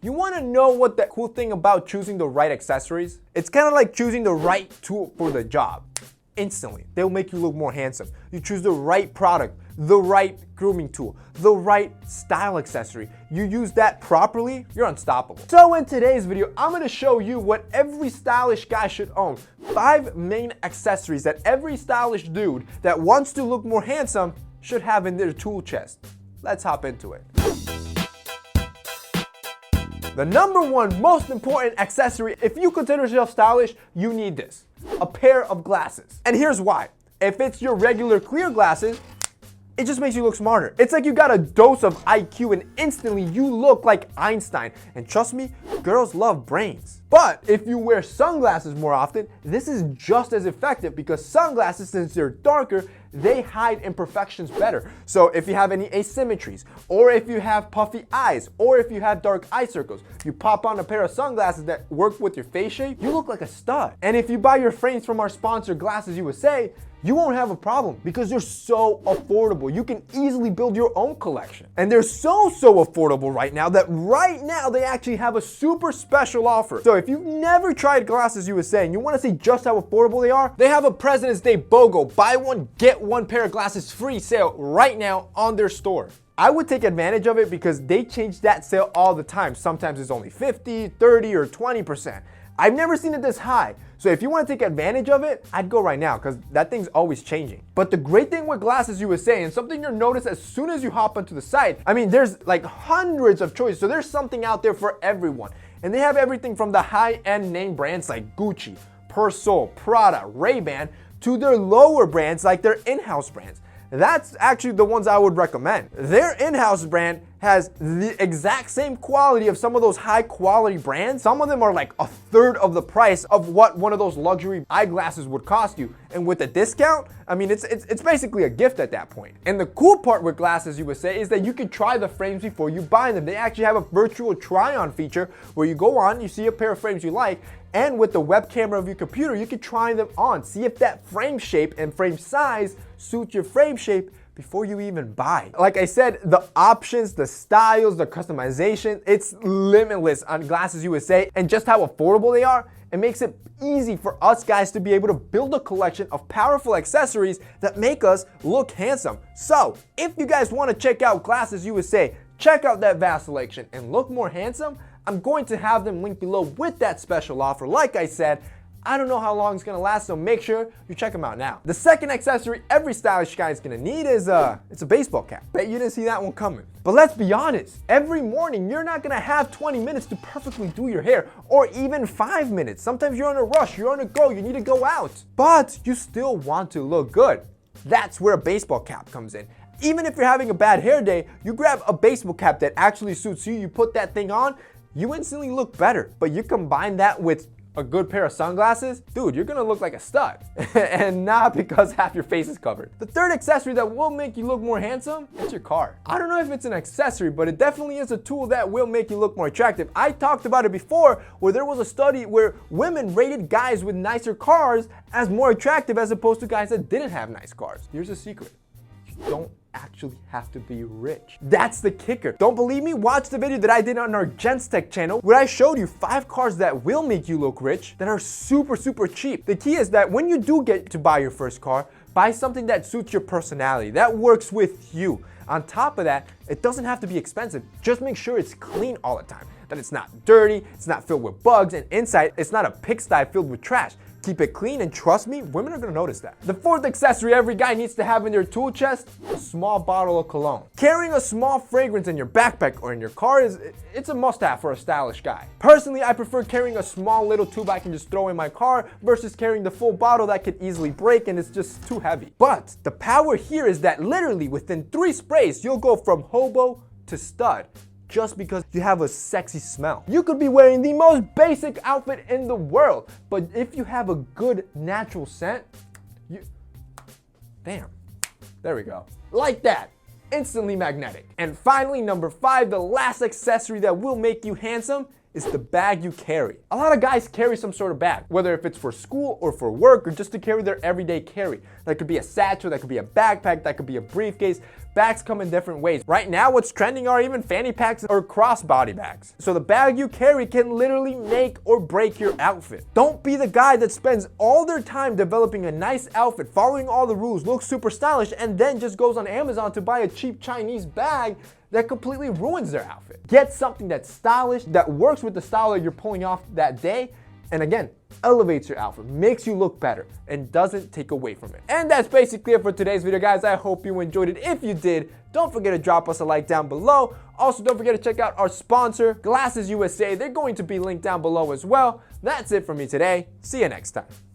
You want to know what the cool thing about choosing the right accessories? It's kind of like choosing the right tool for the job. Instantly, they'll make you look more handsome. You choose the right product, the right grooming tool, the right style accessory. You use that properly, you're unstoppable. So in today's video, I'm gonna show you what every stylish guy should own. 5 main accessories that every stylish dude that wants to look more handsome should have in their tool chest. Let's hop into it. The number one most important accessory, if you consider yourself stylish, you need this: a pair of glasses. And here's why. If it's your regular clear glasses, it just makes you look smarter. It's like you got a dose of IQ and instantly you look like Einstein. And trust me, girls love brains. But if you wear sunglasses more often, this is just as effective because sunglasses, since they're darker, they hide imperfections better. So if you have any asymmetries, or if you have puffy eyes, or if you have dark eye circles, you pop on a pair of sunglasses that work with your face shape, you look like a stud. And if you buy your frames from our sponsor, Glasses USA, you won't have a problem because they're so affordable. You can easily build your own collection. And they're so affordable right now that right now they actually have a super special offer. So if you've never tried Glasses USA and you want to see just how affordable they are, they have a President's Day BOGO, buy one, get one pair of glasses free sale right now on their store. I would take advantage of it because they change that sale all the time. Sometimes it's only 50, 30, or 20%. I've never seen it this high. So if you want to take advantage of it, I'd go right now because that thing's always changing. But the great thing with Glasses USA, and something you'll notice as soon as you hop onto the site, I mean, there's like hundreds of choices. So there's something out there for everyone. And they have everything from the high-end name brands like Gucci, Persol, Prada, Ray-Ban, to their lower brands like their in-house brands. That's actually the ones I would recommend. Their in-house brand has the exact same quality of some of those high quality brands. Some of them are like a third of the price of what one of those luxury eyeglasses would cost you. And with a discount, I mean, it's basically a gift at that point. And the cool part with Glasses USA is that you can try the frames before you buy them. They actually have a virtual try-on feature where you go on, you see a pair of frames you like, and with the web camera of your computer, you can try them on. See if that frame shape and frame size suits your frame shape before you even buy. Like I said, the options, the styles, the customization, it's limitless on Glasses USA. And just how affordable they are, it makes it easy for us guys to be able to build a collection of powerful accessories that make us look handsome. So if you guys want to check out Glasses USA, check out that vast selection and look more handsome, I'm going to have them linked below with that special offer. Like I said, I don't know how long it's gonna last, so make sure you check them out now. The second accessory every stylish guy is gonna need is it's a baseball cap. Bet you didn't see that one coming. But let's be honest, every morning you're not gonna have 20 minutes to perfectly do your hair, or even 5 minutes. Sometimes you're on a rush, you're on a go, you need to go out. But you still want to look good. That's where a baseball cap comes in. Even if you're having a bad hair day, you grab a baseball cap that actually suits you, you put that thing on, you instantly look better. But you combine that with a good pair of sunglasses, dude, you're gonna look like a stud. And not because half your face is covered. The third accessory that will make you look more handsome is your car. I don't know if it's an accessory, but it definitely is a tool that will make you look more attractive. I talked about it before where there was a study where women rated guys with nicer cars as more attractive as opposed to guys that didn't have nice cars. Here's a secret. You don't actually have to be rich. That's the kicker. Don't believe me? Watch the video that I did on our Gents Tech channel where I showed you 5 cars that will make you look rich that are super cheap. The key is that when you do get to buy your first car, buy something that suits your personality, that works with you. On top of that, it doesn't have to be expensive. Just make sure it's clean all the time, that it's not dirty, it's not filled with bugs, and inside it's not a pigsty filled with trash. Keep it clean, and trust me, women are gonna notice that. The fourth accessory every guy needs to have in their tool chest, a small bottle of cologne. Carrying a small fragrance in your backpack or in your car it's a must-have for a stylish guy. Personally, I prefer carrying a small little tube I can just throw in my car versus carrying the full bottle that could easily break and it's just too heavy. But the power here is that literally within 3 sprays, you'll go from hobo to stud, just because you have a sexy smell. You could be wearing the most basic outfit in the world, but if you have a good natural scent, damn, there we go. Like that, instantly magnetic. And finally, number 5, the last accessory that will make you handsome is the bag you carry. A lot of guys carry some sort of bag, whether if it's for school or for work or just to carry their everyday carry. That could be a satchel, that could be a backpack, that could be a briefcase. Bags come in different ways. Right now, what's trending are even fanny packs or crossbody bags. So the bag you carry can literally make or break your outfit. Don't be the guy that spends all their time developing a nice outfit, following all the rules, looks super stylish, and then just goes on Amazon to buy a cheap Chinese bag that completely ruins their outfit. Get something that's stylish, that works with the style that you're pulling off that day, and again, elevates your outfit, makes you look better, and doesn't take away from it. And that's basically it for today's video, guys. I hope you enjoyed it. If you did, don't forget to drop us a like down below. Also, don't forget to check out our sponsor, Glasses USA. They're going to be linked down below as well. That's it for me today. See you next time.